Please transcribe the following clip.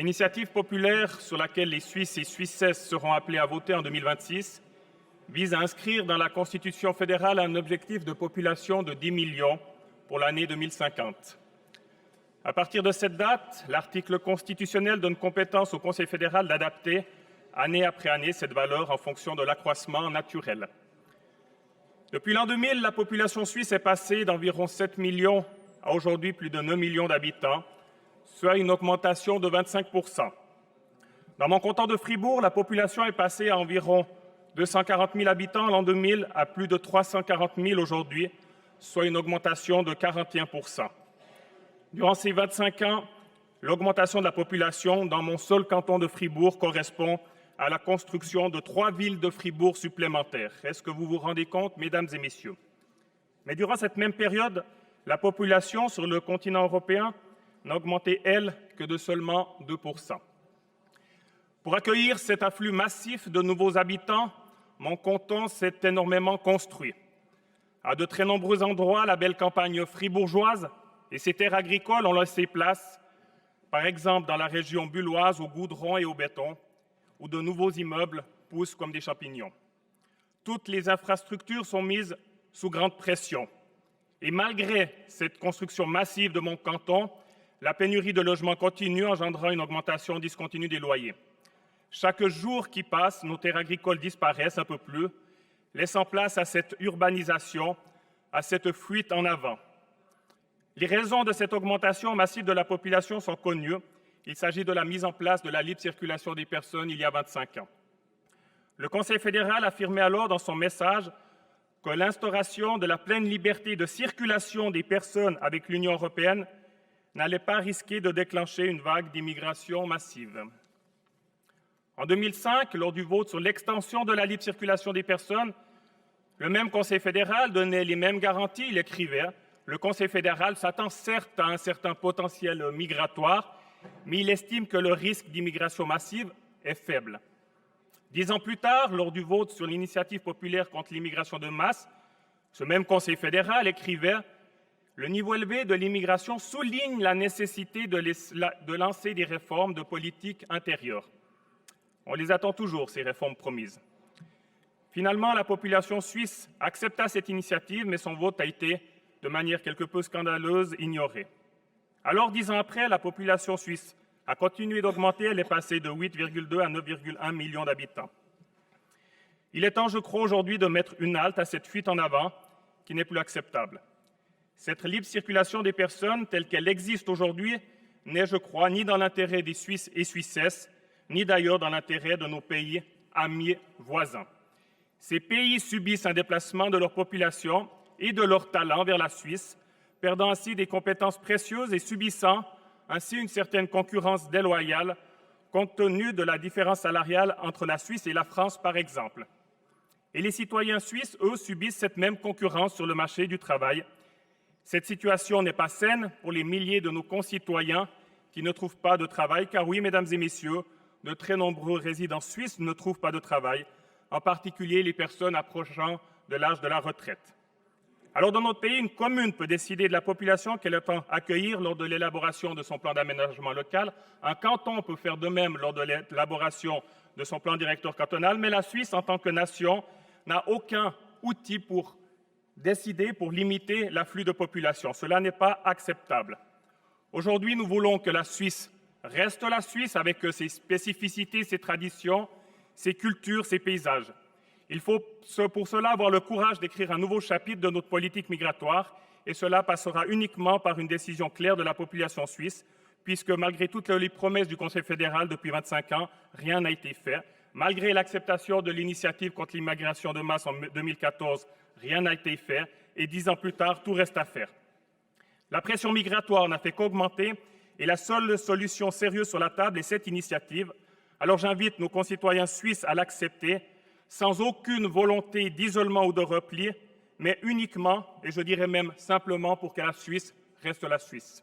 L'initiative populaire sur laquelle les Suisses et Suissesses seront appelés à voter en 2026 vise à inscrire dans la Constitution fédérale un objectif de population de 10 millions pour l'année 2050. À partir de cette date, l'article constitutionnel donne compétence au Conseil fédéral d'adapter, année après année, cette valeur en fonction de l'accroissement naturel. Depuis l'an 2000, la population suisse est passée d'environ 7 millions à aujourd'hui plus de 9 millions d'habitants, soit une augmentation de 25%. Dans mon canton de Fribourg, la population est passée à environ 240 000 habitants l'an 2000 à plus de 340 000 aujourd'hui, soit une augmentation de 41%. Durant ces 25 ans, l'augmentation de la population dans mon seul canton de Fribourg correspond à la construction de 3 villes de Fribourg supplémentaires. Est-ce que vous vous rendez compte, mesdames et messieurs? Mais durant cette même période, la population sur le continent européen n'a augmenté, elle, que de seulement 2%. Pour accueillir cet afflux massif de nouveaux habitants, mon canton s'est énormément construit. À de très nombreux endroits, la belle campagne fribourgeoise et ses terres agricoles ont laissé place, par exemple dans la région bulloise, au goudron et au béton, où de nouveaux immeubles poussent comme des champignons. Toutes les infrastructures sont mises sous grande pression. Et malgré cette construction massive de mon canton, la pénurie de logements continue, engendrant une augmentation discontinue des loyers. Chaque jour qui passe, nos terres agricoles disparaissent un peu plus, laissant place à cette urbanisation, à cette fuite en avant. Les raisons de cette augmentation massive de la population sont connues. Il s'agit de la mise en place de la libre circulation des personnes il y a 25 ans. Le Conseil fédéral affirmait alors dans son message que l'instauration de la pleine liberté de circulation des personnes avec l'Union européenne n'allait pas risquer de déclencher une vague d'immigration massive. En 2005, lors du vote sur l'extension de la libre circulation des personnes, le même Conseil fédéral donnait les mêmes garanties. Il écrivait « Le Conseil fédéral s'attend certes à un certain potentiel migratoire, mais il estime que le risque d'immigration massive est faible. » 10 ans plus tard, lors du vote sur l'initiative populaire contre l'immigration de masse, ce même Conseil fédéral écrivait « Le niveau élevé de l'immigration souligne la nécessité de lancer des réformes de politique intérieure. » On les attend toujours, ces réformes promises. Finalement, la population suisse accepta cette initiative, mais son vote a été, de manière quelque peu scandaleuse, ignoré. Alors, 10 ans après, la population suisse a continué d'augmenter. Elle est passée de 8,2 à 9,1 millions d'habitants. Il est temps, je crois, aujourd'hui de mettre une halte à cette fuite en avant qui n'est plus acceptable. Cette libre circulation des personnes, telle qu'elle existe aujourd'hui, n'est, je crois, ni dans l'intérêt des Suisses et Suissesses, ni d'ailleurs dans l'intérêt de nos pays amis voisins. Ces pays subissent un déplacement de leur population et de leurs talents vers la Suisse, perdant ainsi des compétences précieuses et subissant ainsi une certaine concurrence déloyale compte tenu de la différence salariale entre la Suisse et la France, par exemple. Et les citoyens suisses, eux, subissent cette même concurrence sur le marché du travail. Cette situation n'est pas saine pour les milliers de nos concitoyens qui ne trouvent pas de travail, car oui, mesdames et messieurs, de très nombreux résidents suisses ne trouvent pas de travail, en particulier les personnes approchant de l'âge de la retraite. Alors, dans notre pays, une commune peut décider de la population qu'elle entend accueillir lors de l'élaboration de son plan d'aménagement local. Un canton peut faire de même lors de l'élaboration de son plan directeur cantonal, mais la Suisse, en tant que nation, n'a aucun outil pour décider, pour limiter l'afflux de population. Cela n'est pas acceptable. Aujourd'hui, nous voulons que la Suisse reste la Suisse avec ses spécificités, ses traditions, ses cultures, ses paysages. Il faut pour cela avoir le courage d'écrire un nouveau chapitre de notre politique migratoire et cela passera uniquement par une décision claire de la population suisse puisque malgré toutes les promesses du Conseil fédéral depuis 25 ans, rien n'a été fait. Malgré l'acceptation de l'initiative contre l'immigration de masse en 2014, rien n'a été fait et 10 ans plus tard, tout reste à faire. La pression migratoire n'a fait qu'augmenter et la seule solution sérieuse sur la table est cette initiative. Alors j'invite nos concitoyens suisses à l'accepter sans aucune volonté d'isolement ou de repli, mais uniquement, et je dirais même simplement, pour que la Suisse reste la Suisse.